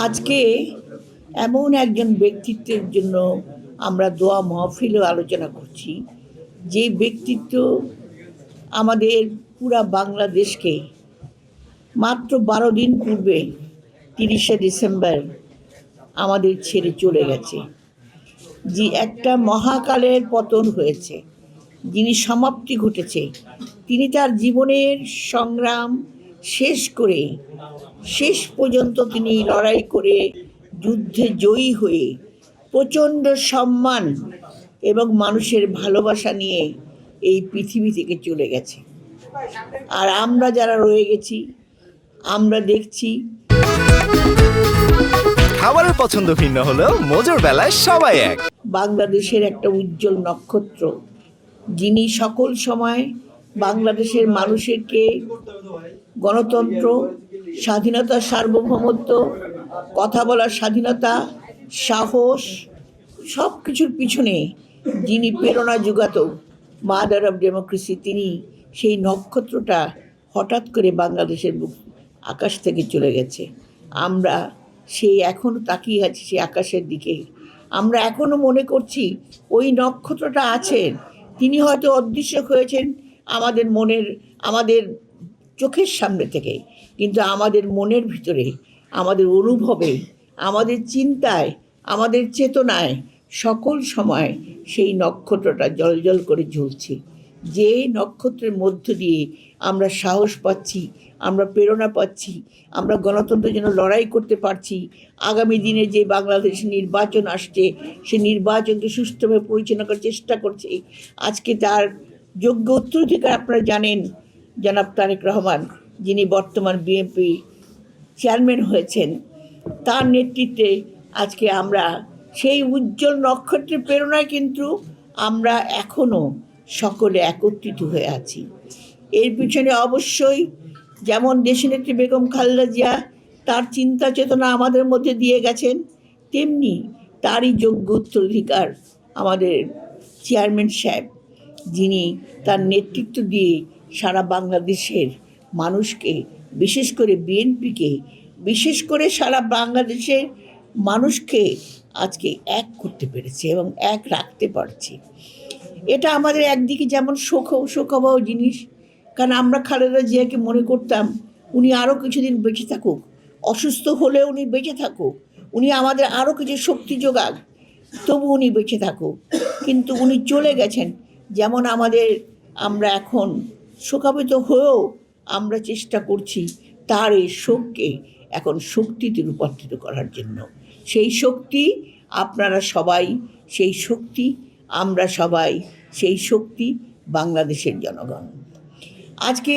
আজকে এমন একজন ব্যক্তিত্বের জন্য আমরা দোয়া মাহফিলও আলোচনা করছি, যে ব্যক্তিত্ব আমাদের পুরা বাংলাদেশকে মাত্র 12 দিন পূর্বে 30শে ডিসেম্বর আমাদের ছেড়ে চলে গেছে। যে একটা মহাকালের পতন হয়েছে, যিনি সমাপ্তি ঘটেছে, তিনি তার জীবনের সংগ্রাম শেষ করে শেষ পর্যন্ত তিনি লড়াই করে যুদ্ধে জয়ী হয়ে প্রচণ্ড সম্মান এবং মানুষের ভালোবাসা নিয়ে এই পৃথিবী থেকে চলে গেছে। আর আমরা যারা রয়ে গেছি, আমরা দেখছি খাবারের পছন্দ ভিন্ন হলেও মজার বেলায় সবাই এক। বাংলাদেশের একটা উজ্জ্বল নক্ষত্র, যিনি সকল সময় বাংলাদেশের মানুষকে গণতন্ত্র, স্বাধীনতা, সার্বভৌমত্ব, কথা বলার স্বাধীনতা, সাহস, সব কিছুর পিছনে যিনি প্রেরণা যোগাত, মাদার অফ ডেমোক্রেসি, তিনি সেই নক্ষত্রটা হঠাৎ করে বাংলাদেশের আকাশ থেকে চলে গেছে। আমরা সেই এখনও তাকিয়ে আছি সেই আকাশের দিকে। আমরা এখনও মনে করছি ওই নক্ষত্রটা আছেন, তিনি হয়তো অদৃশ্য হয়েছেন আমাদের চোখের সামনে থেকে, কিন্তু আমাদের মনের ভিতরে, আমাদের অনুভবে, আমাদের চিন্তায়, আমাদের চেতনায় সকল সময় সেই নক্ষত্রটা জ্বলজ্বল করে জ্বলছে। যে নক্ষত্রের মধ্য দিয়ে আমরা সাহস পাচ্ছি, আমরা প্রেরণা পাচ্ছি, আমরা গণতন্ত্রের জন্য লড়াই করতে পারছি। আগামী দিনে যে বাংলাদেশ নির্বাচন আসছে, সে নির্বাচনকে সুষ্ঠুভাবে পরিচালনা করার চেষ্টা করছে। আজকে তার যোগ্য উত্তরাধিকার আপনারা জানেন, জনাব তারেক রহমান, যিনি বর্তমান বিএনপি চেয়ারম্যান হয়েছেন, তার নেতৃত্বে আজকে আমরা সেই উজ্জ্বল নক্ষত্রের প্রেরণায় কিন্তু আমরা এখনও সকলে একত্রিত হয়ে আছি। এর পিছনে অবশ্যই যেমন দেশনেত্রী বেগম খালেদা জিয়া তার চিন্তা চেতনা আমাদের মধ্যে দিয়ে গেছেন, তেমনি তারই যোগ্য উত্তরাধিকার আমাদের চেয়ারম্যান সাহেব, যিনি তার নেতৃত্ব দিয়ে সারা বাংলাদেশের মানুষকে, বিশেষ করে বিএনপিকে, বিশেষ করে সারা বাংলাদেশের মানুষকে আজকে এক করতে পেরেছে এবং এক রাখতে পারছে। এটা আমাদের একদিকে যেমন শোকাবহ জিনিস, কারণ আমরা খালেদা জিয়াকে মনে করতাম উনি আরও কিছুদিন বেঁচে থাকুক, অসুস্থ হলেও উনি বেঁচে থাকুক, উনি আমাদের আরও কিছু শক্তি যোগাক, তবু উনি বেঁচে থাকুক। কিন্তু উনি চলে গেছেন, যেমন আমরা এখন শোকাবিত হয়েও আমরা চেষ্টা করছি তার এই শোককে এখন শক্তিতে রূপান্তরিত করার জন্য। সেই শক্তি আপনারা সবাই, সেই শক্তি আমরা সবাই, সেই শক্তি বাংলাদেশের জনগণ। আজকে